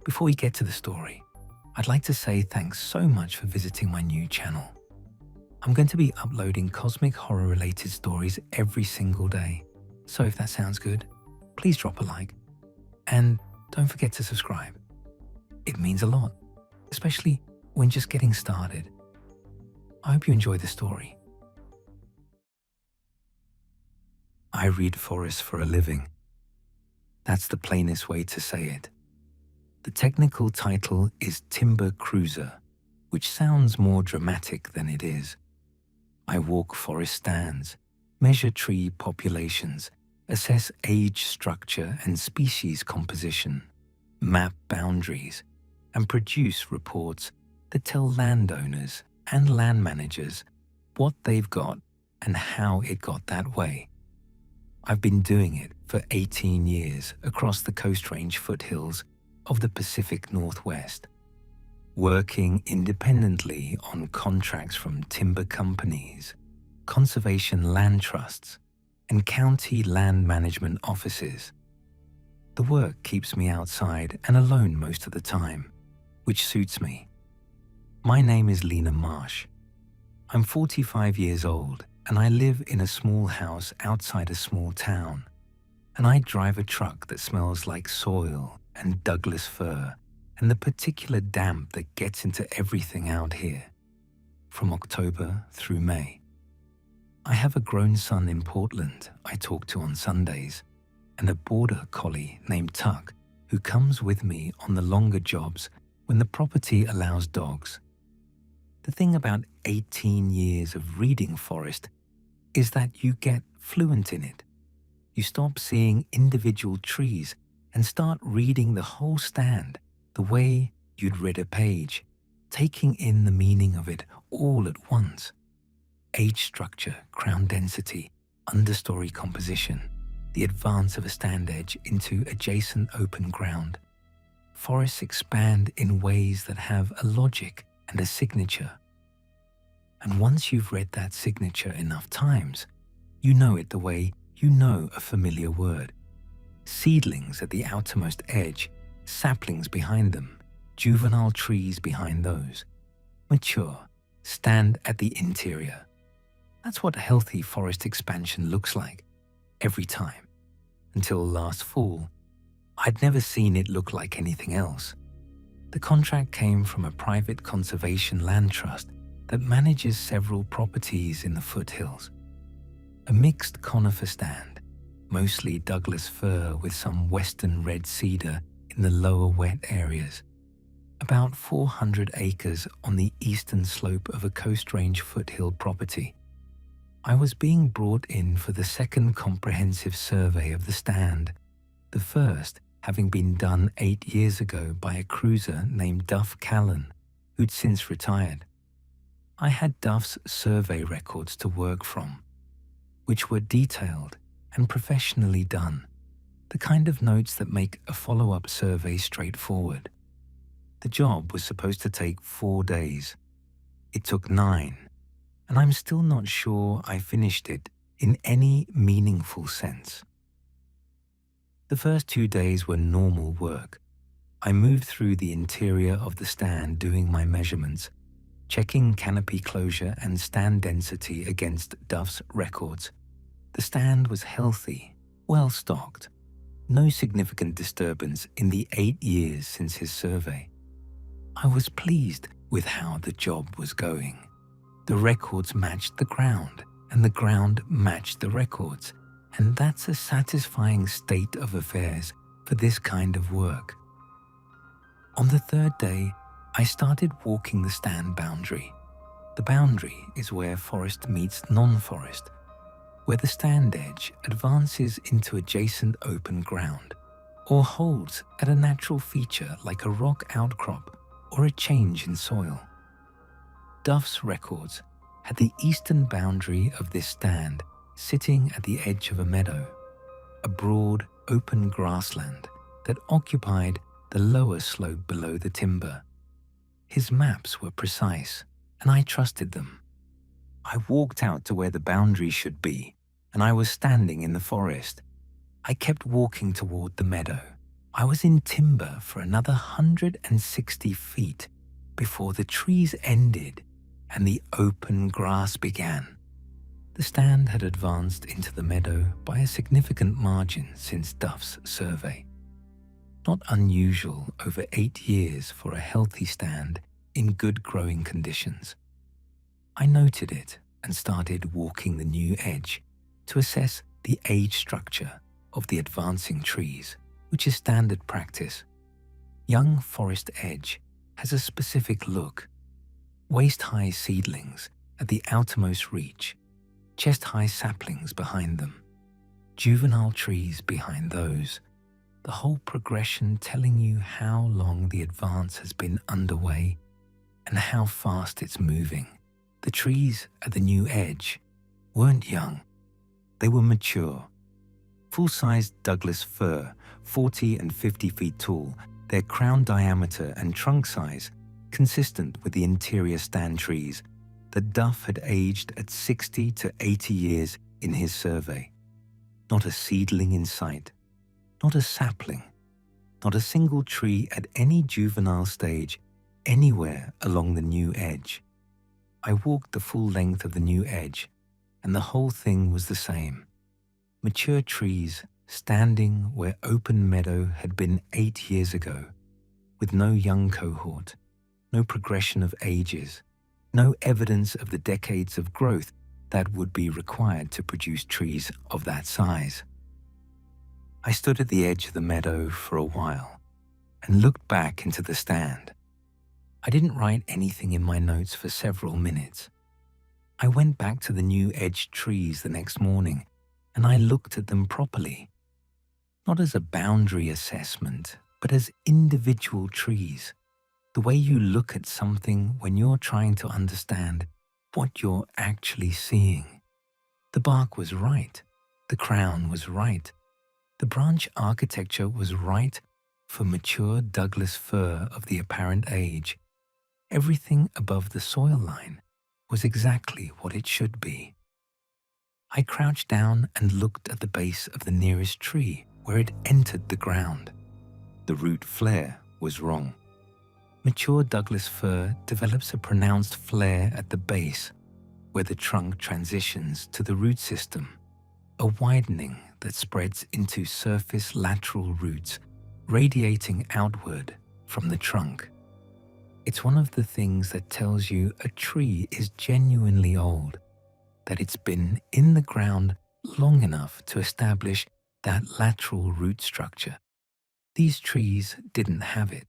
Before we get to the story, I'd like to say thanks so much for visiting my new channel. I'm going to be uploading cosmic horror related stories every single day. So if that sounds good, please drop a like and don't forget to subscribe. It means a lot, especially when just getting started. I hope you enjoy the story. I read forests for a living. That's the plainest way to say it. The technical title is Timber Cruiser, which sounds more dramatic than it is. I walk forest stands, measure tree populations, assess age structure and species composition, map boundaries, and produce reports that tell landowners and land managers what they've got and how it got that way. I've been doing it for 18 years across the Coast Range foothills of the Pacific Northwest, working independently on contracts from timber companies, conservation land trusts, and county land management offices. The work keeps me outside and alone most of the time, which suits me. My name is Lena Marsh. I'm 45 years old and I live in a small house outside a small town, and I drive a truck that smells like soil and Douglas fir and the particular damp that gets into everything out here, from October through May. I have a grown son in Portland I talk to on Sundays, and a border collie named Tuck who comes with me on the longer jobs when the property allows dogs. The thing about 18 years of reading forest is that you get fluent in it. You stop seeing individual trees and start reading the whole stand the way you'd read a page, taking in the meaning of it all at once. Age structure, crown density, understory composition, the advance of a stand edge into adjacent open ground. Forests expand in ways that have a logic and a signature. And once you've read that signature enough times, you know it the way you know a familiar word. Seedlings at the outermost edge, saplings behind them, juvenile trees behind those. Mature, stand at the interior. That's what healthy forest expansion looks like, every time. Until last fall, I'd never seen it look like anything else. The contract came from a private conservation land trust that manages several properties in the foothills. A mixed conifer stand, mostly Douglas fir with some western red cedar in the lower wet areas. About 400 acres on the eastern slope of a Coast Range foothill property. I was being brought in for the second comprehensive survey of the stand, the first having been done 8 years ago by a cruiser named Duff Callan, who'd since retired. I had Duff's survey records to work from, which were detailed and professionally done, the kind of notes that make a follow-up survey straightforward. The job was supposed to take 4 days. It took 9, and I'm still not sure I finished it in any meaningful sense. The first 2 days were normal work. I moved through the interior of the stand doing my measurements, checking canopy closure and stand density against Duff's records. The stand was healthy, well stocked. No significant disturbance in the 8 years since his survey. I was pleased with how the job was going. The records matched the ground, and the ground matched the records, and that's a satisfying state of affairs for this kind of work. On the 3rd day, I started walking the stand boundary. The boundary is where forest meets non-forest, where the stand edge advances into adjacent open ground, or holds at a natural feature like a rock outcrop or a change in soil. Duff's records had the eastern boundary of this stand sitting at the edge of a meadow, a broad, open grassland that occupied the lower slope below the timber. His maps were precise, and I trusted them. I walked out to where the boundary should be, and I was standing in the forest. I kept walking toward the meadow. I was in timber for another 160 feet before the trees ended and the open grass began. The stand had advanced into the meadow by a significant margin since Duff's survey. Not unusual over 8 years for a healthy stand in good growing conditions. I noted it and started walking the new edge to assess the age structure of the advancing trees, which is standard practice. Young forest edge has a specific look. Waist-high seedlings at the outermost reach, chest-high saplings behind them, juvenile trees behind those, the whole progression telling you how long the advance has been underway and how fast it's moving. The trees at the new edge weren't young. They were mature. Full-sized Douglas fir, 40 and 50 feet tall, their crown diameter and trunk size consistent with the interior stand trees that Duff had aged at 60 to 80 years in his survey. Not a seedling in sight, not a sapling, not a single tree at any juvenile stage anywhere along the new edge. I walked the full length of the new edge, and the whole thing was the same. Mature trees standing where open meadow had been 8 years ago, with no young cohort, no progression of ages, no evidence of the decades of growth that would be required to produce trees of that size. I stood at the edge of the meadow for a while and looked back into the stand. I didn't write anything in my notes for several minutes. I went back to the new edge trees the next morning and I looked at them properly, not as a boundary assessment, but as individual trees. The way you look at something when you're trying to understand what you're actually seeing. The bark was right. The crown was right. The branch architecture was right for mature Douglas fir of the apparent age. Everything above the soil line was exactly what it should be. I crouched down and looked at the base of the nearest tree where it entered the ground. The root flare was wrong. Mature Douglas fir develops a pronounced flare at the base where the trunk transitions to the root system, a widening that spreads into surface lateral roots radiating outward from the trunk. It's one of the things that tells you a tree is genuinely old, that it's been in the ground long enough to establish that lateral root structure. These trees didn't have it.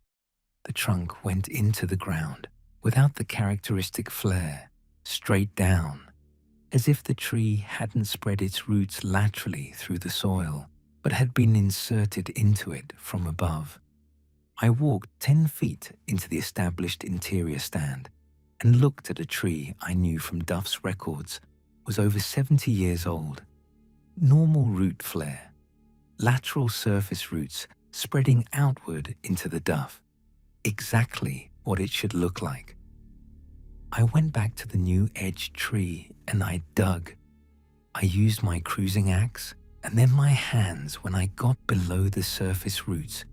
The trunk went into the ground without the characteristic flare, straight down, as if the tree hadn't spread its roots laterally through the soil, but had been inserted into it from above. I walked 10 feet into the established interior stand and looked at a tree I knew from Duff's records was over 70 years old. Normal root flare, lateral surface roots spreading outward into the Duff. Exactly what it should look like. I went back to the new edge tree and I dug. I used my cruising axe and then my hands when I got below the surface roots,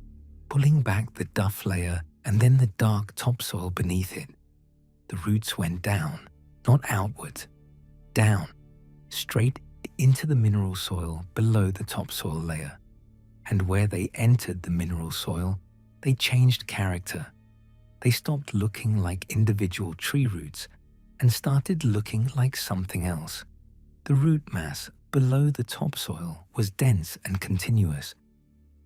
pulling back the Duff layer and then the dark topsoil beneath it. The roots went down, not outward, down, straight into the mineral soil below the topsoil layer. And where they entered the mineral soil, they changed character. They stopped looking like individual tree roots and started looking like something else. The root mass below the topsoil was dense and continuous,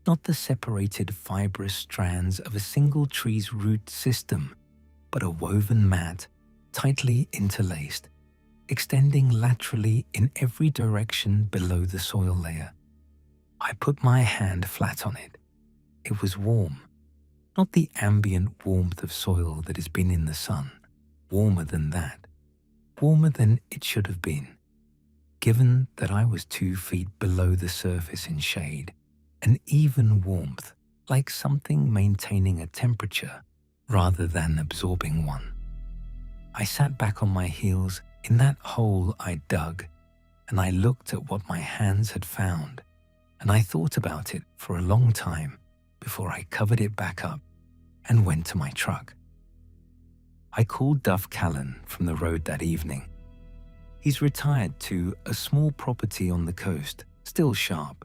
not the separated fibrous strands of a single tree's root system, but a woven mat, tightly interlaced, extending laterally in every direction below the soil layer. I put my hand flat on it. It was warm, not the ambient warmth of soil that has been in the sun, warmer than that, warmer than it should have been. Given that I was 2 feet below the surface in shade, an even warmth, like something maintaining a temperature rather than absorbing one. I sat back on my heels in that hole I dug, and I looked at what my hands had found, and I thought about it for a long time before I covered it back up and went to my truck. I called Duff Callan from the road that evening. He's retired to a small property on the coast, still sharp,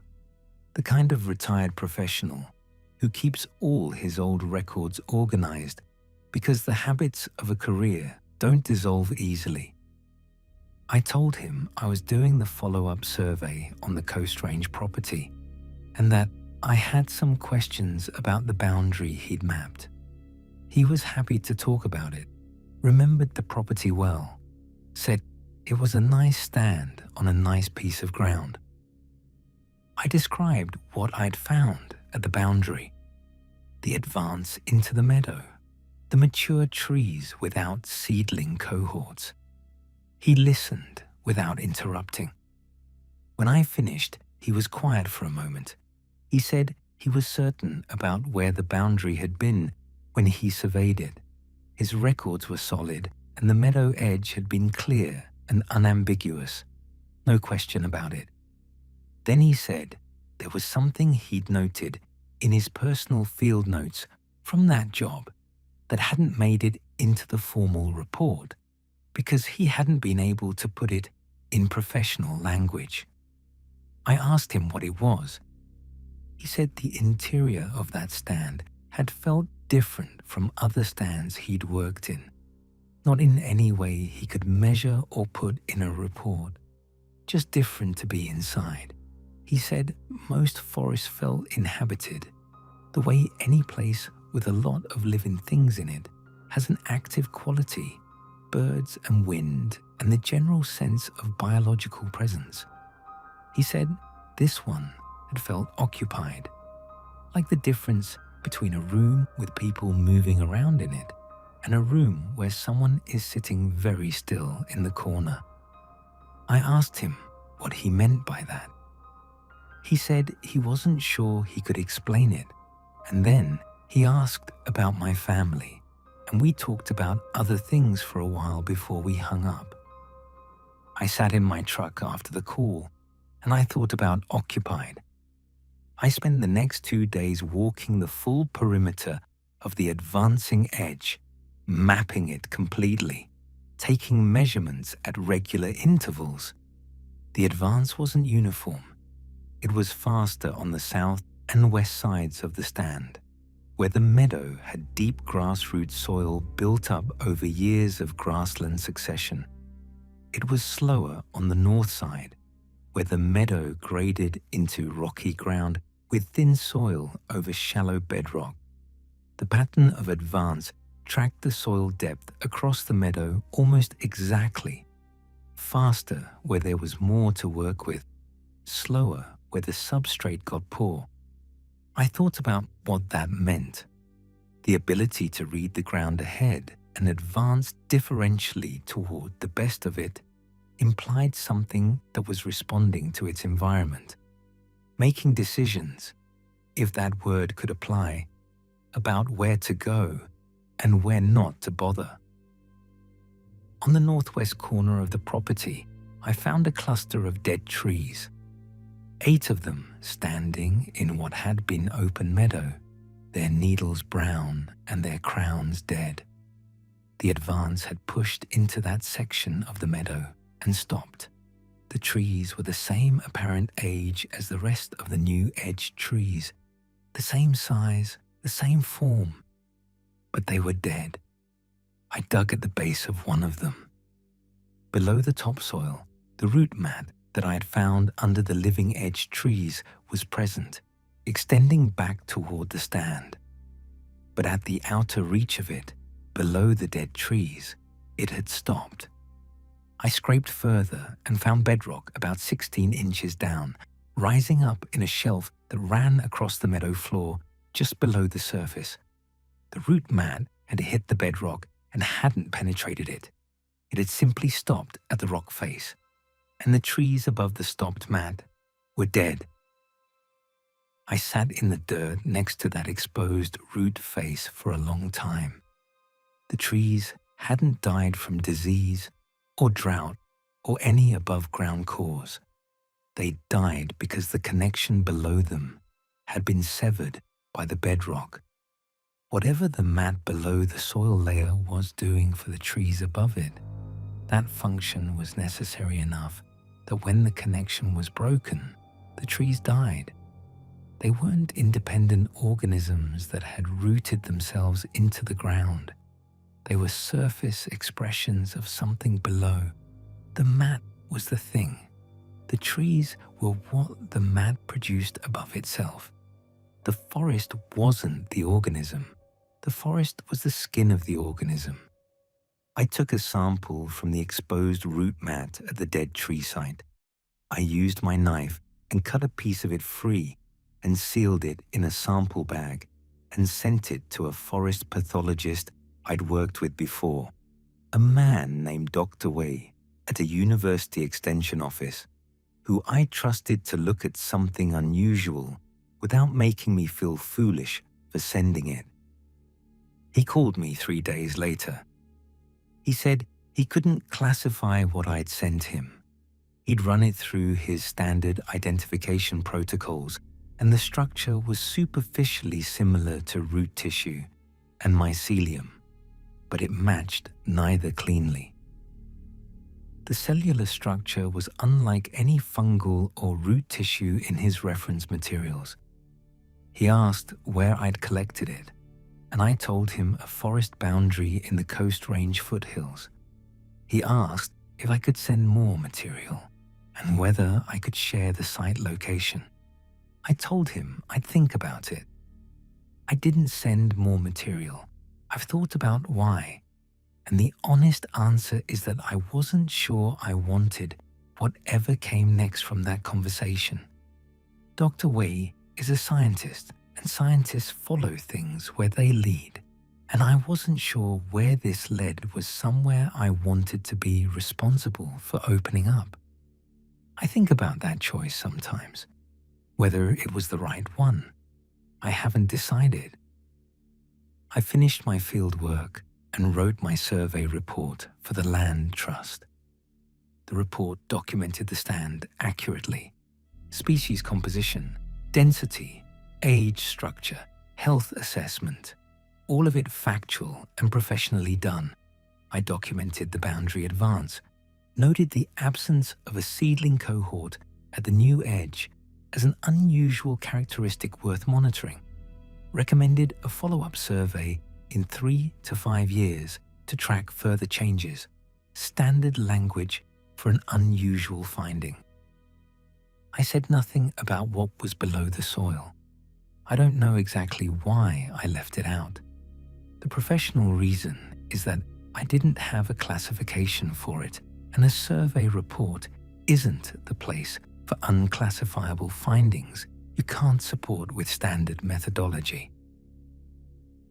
the kind of retired professional who keeps all his old records organized because the habits of a career don't dissolve easily. I told him I was doing the follow-up survey on the Coast Range property and that I had some questions about the boundary he'd mapped. He was happy to talk about it, remembered the property well, said it was a nice stand on a nice piece of ground. I described what I'd found at the boundary, the advance into the meadow, the mature trees without seedling cohorts. He listened without interrupting. When I finished, he was quiet for a moment. He said he was certain about where the boundary had been when he surveyed it. His records were solid and the meadow edge had been clear and unambiguous. No question about it. Then he said there was something he'd noted in his personal field notes from that job that hadn't made it into the formal report because he hadn't been able to put it in professional language. I asked him what it was. He said the interior of that stand had felt different from other stands he'd worked in, not in any way he could measure or put in a report, just different to be inside. He said most forests felt inhabited, the way any place with a lot of living things in it has an active quality, birds and wind and the general sense of biological presence. He said this one had felt occupied, like the difference between a room with people moving around in it and a room where someone is sitting very still in the corner. I asked him what he meant by that. He said he wasn't sure he could explain it, and then he asked about my family, and we talked about other things for a while before we hung up. I sat in my truck after the call, and I thought about occupied. I spent the next 2 days walking the full perimeter of the advancing edge, mapping it completely, taking measurements at regular intervals. The advance wasn't uniform. It was faster on the south and west sides of the stand, where the meadow had deep grassroots soil built up over years of grassland succession. It was slower on the north side, where the meadow graded into rocky ground with thin soil over shallow bedrock. The pattern of advance tracked the soil depth across the meadow almost exactly, faster where there was more to work with, slower where the substrate got poor. I thought about what that meant. The ability to read the ground ahead and advance differentially toward the best of it implied something that was responding to its environment, making decisions, if that word could apply, about where to go and where not to bother. On the northwest corner of the property, I found a cluster of dead trees, 8 of them standing in what had been open meadow, their needles brown and their crowns dead. The advance had pushed into that section of the meadow and stopped. The trees were the same apparent age as the rest of the new edge trees, the same size, the same form, but they were dead. I dug at the base of one of them. Below the topsoil, the root mat that I had found under the living edge trees was present, extending back toward the stand. But at the outer reach of it, below the dead trees, it had stopped. I scraped further and found bedrock about 16 inches down, rising up in a shelf that ran across the meadow floor just below the surface. The root mat had hit the bedrock and hadn't penetrated it. It had simply stopped at the rock face, and the trees above the stopped mat were dead. I sat in the dirt next to that exposed root face for a long time. The trees hadn't died from disease or drought or any above-ground cause. They died because the connection below them had been severed by the bedrock. Whatever the mat below the soil layer was doing for the trees above it, that function was necessary enough that when the connection was broken, the trees died. They weren't independent organisms that had rooted themselves into the ground. They were surface expressions of something below. The mat was the thing. The trees were what the mat produced above itself. The forest wasn't the organism. The forest was the skin of the organism. I took a sample from the exposed root mat at the dead tree site. I used my knife and cut a piece of it free and sealed it in a sample bag and sent it to a forest pathologist I'd worked with before, a man named Dr. Wei at a university extension office, who I trusted to look at something unusual without making me feel foolish for sending it. He called me 3 days later. He said he couldn't classify what I'd sent him. He'd run it through his standard identification protocols, and the structure was superficially similar to root tissue and mycelium, but it matched neither cleanly. The cellular structure was unlike any fungal or root tissue in his reference materials. He asked where I'd collected it, and I told him a forest boundary in the Coast Range foothills. He asked if I could send more material and whether I could share the site location. I told him I'd think about it. I didn't send more material. I've thought about why, and the honest answer is that I wasn't sure I wanted whatever came next from that conversation. Dr. Wei is a scientist, and scientists follow things where they lead, and I wasn't sure where this led was somewhere I wanted to be responsible for opening up. I think about that choice sometimes, whether it was the right one. I haven't decided. I finished my field work and wrote my survey report for the Land Trust. The report documented the stand accurately: species composition, density, age structure, health assessment, all of it factual and professionally done. I documented the boundary advance, noted the absence of a seedling cohort at the new edge as an unusual characteristic worth monitoring, recommended a follow-up survey in 3 to 5 years to track further changes, standard language for an unusual finding. I said nothing about what was below the soil. I don't know exactly why I left it out. The professional reason is that I didn't have a classification for it, and a survey report isn't the place for unclassifiable findings you can't support with standard methodology.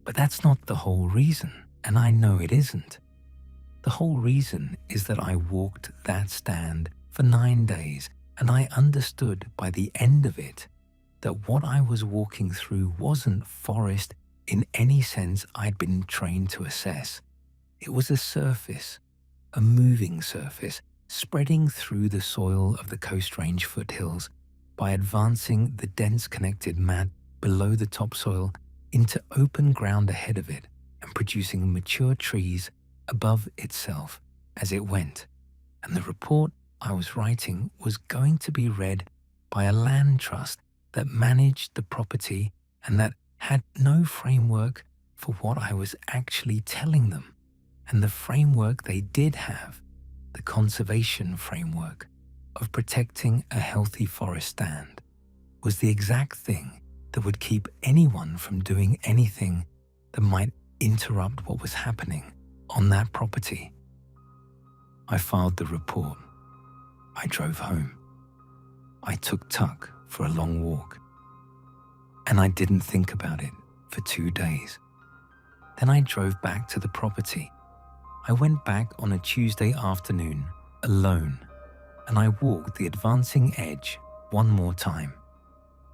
But that's not the whole reason, and I know it isn't. The whole reason is that I walked that stand for 9 days, and I understood by the end of it that what I was walking through wasn't forest in any sense I'd been trained to assess. It was a surface, a moving surface, spreading through the soil of the Coast Range foothills by advancing the dense connected mat below the topsoil into open ground ahead of it and producing mature trees above itself as it went. And the report I was writing was going to be read by a land trust that managed the property and that had no framework for what I was actually telling them. And the framework they did have, the conservation framework of protecting a healthy forest stand, was the exact thing that would keep anyone from doing anything that might interrupt what was happening on that property. I filed the report. I drove home. I took Tuck for a long walk. And I didn't think about it for 2 days. Then I drove back to the property. I went back on a Tuesday afternoon alone, and I walked the advancing edge one more time.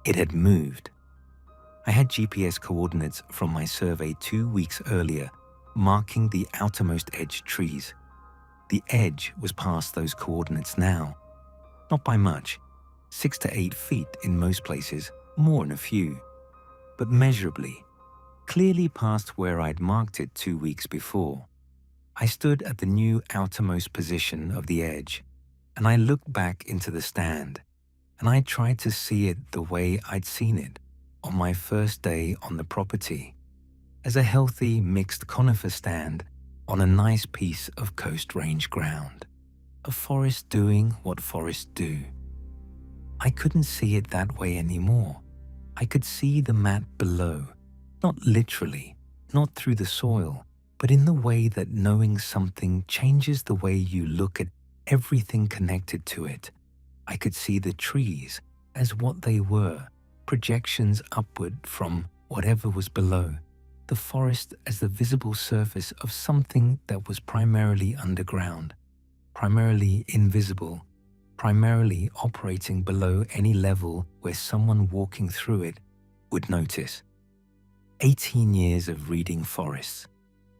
It had moved. I had GPS coordinates from my survey 2 weeks earlier, marking the outermost edge trees. The edge was past those coordinates now. Not by much, 6 to 8 feet in most places, more in a few. but measurably, clearly past where I'd marked it 2 weeks before. I stood at the new outermost position of the edge, and I looked back into the stand, and I tried to see it the way I'd seen it on my first day on the property, as a healthy mixed conifer stand on a nice piece of Coast Range ground. A forest doing what forests do. I couldn't see it that way anymore. I could see the mat below, not literally, not through the soil, but in the way that knowing something changes the way you look at everything connected to it. I could see the trees as what they were, projections upward from whatever was below, the forest as the visible surface of something that was primarily underground, primarily invisible, primarily operating below any level where someone walking through it would notice. 18 years of reading forests,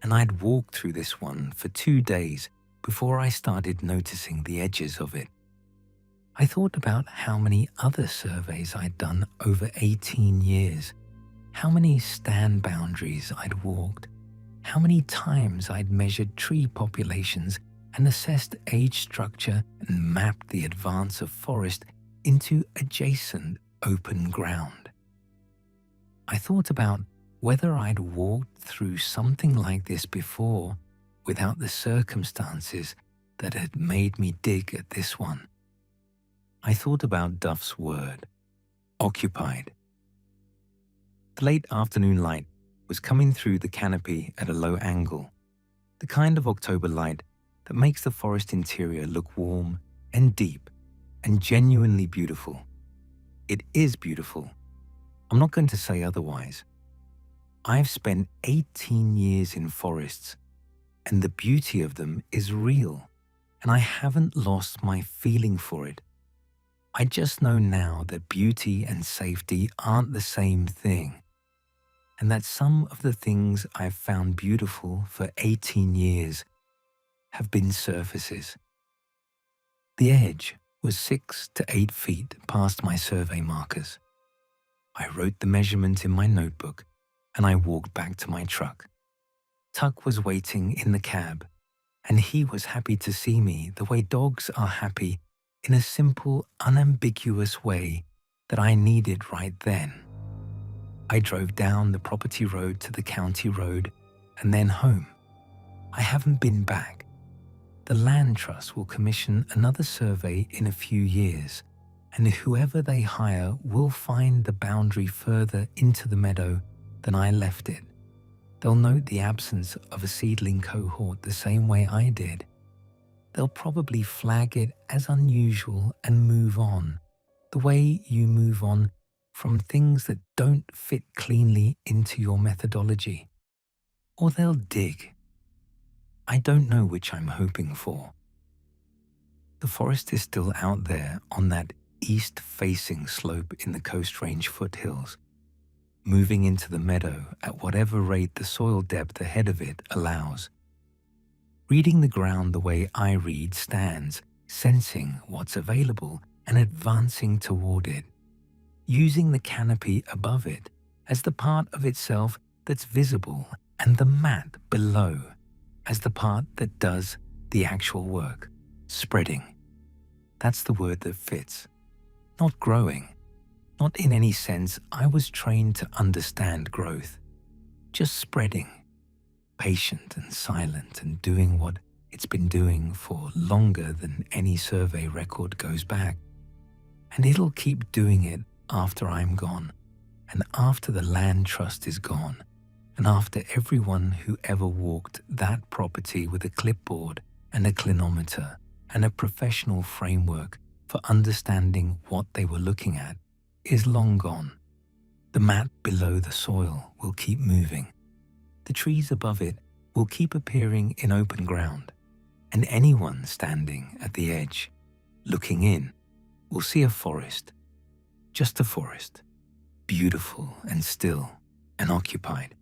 and I'd walked through this one for 2 days before I started noticing the edges of it. I thought about how many other surveys I'd done over 18 years, how many stand boundaries I'd walked, how many times I'd measured tree populations and assessed age structure and mapped the advance of forest into adjacent open ground. I thought about whether I'd walked through something like this before without the circumstances that had made me dig at this one. I thought about Duff's word, occupied. The late afternoon light was coming through the canopy at a low angle, the kind of October light that makes the forest interior look warm and deep and genuinely beautiful. It is beautiful. I'm not going to say otherwise. I've spent 18 years in forests, and the beauty of them is real, and I haven't lost my feeling for it. I just know now that beauty and safety aren't the same thing, and that some of the things I've found beautiful for 18 years have been surfaces. The edge was 6 to 8 feet past my survey markers. I wrote the measurement in my notebook, and I walked back to my truck. Tuck was waiting in the cab, and he was happy to see me the way dogs are happy in a simple, unambiguous way that I needed right then. I drove down the property road to the county road and then home. I haven't been back. The Land Trust will commission another survey in a few years, and whoever they hire will find the boundary further into the meadow than I left it. They'll note the absence of a seedling cohort the same way I did. They'll probably flag it as unusual and move on, the way you move on from things that don't fit cleanly into your methodology. Or they'll dig. I don't know which I'm hoping for. The forest is still out there on that east-facing slope in the Coast Range foothills, moving into the meadow at whatever rate the soil depth ahead of it allows. Reading the ground the way I read stands, sensing what's available and advancing toward it, using the canopy above it as the part of itself that's visible and the mat below as the part that does the actual work, spreading. That's the word that fits. Not growing. Not in any sense I was trained to understand growth. Just spreading. Patient and silent and doing what it's been doing for longer than any survey record goes back. And it'll keep doing it after I'm gone, and after the Land Trust is gone, and after everyone who ever walked that property with a clipboard and a clinometer and a professional framework for understanding what they were looking at is long gone. The mat below the soil will keep moving. The trees above it will keep appearing in open ground, and anyone standing at the edge, looking in, will see a forest, just a forest, beautiful and still and occupied.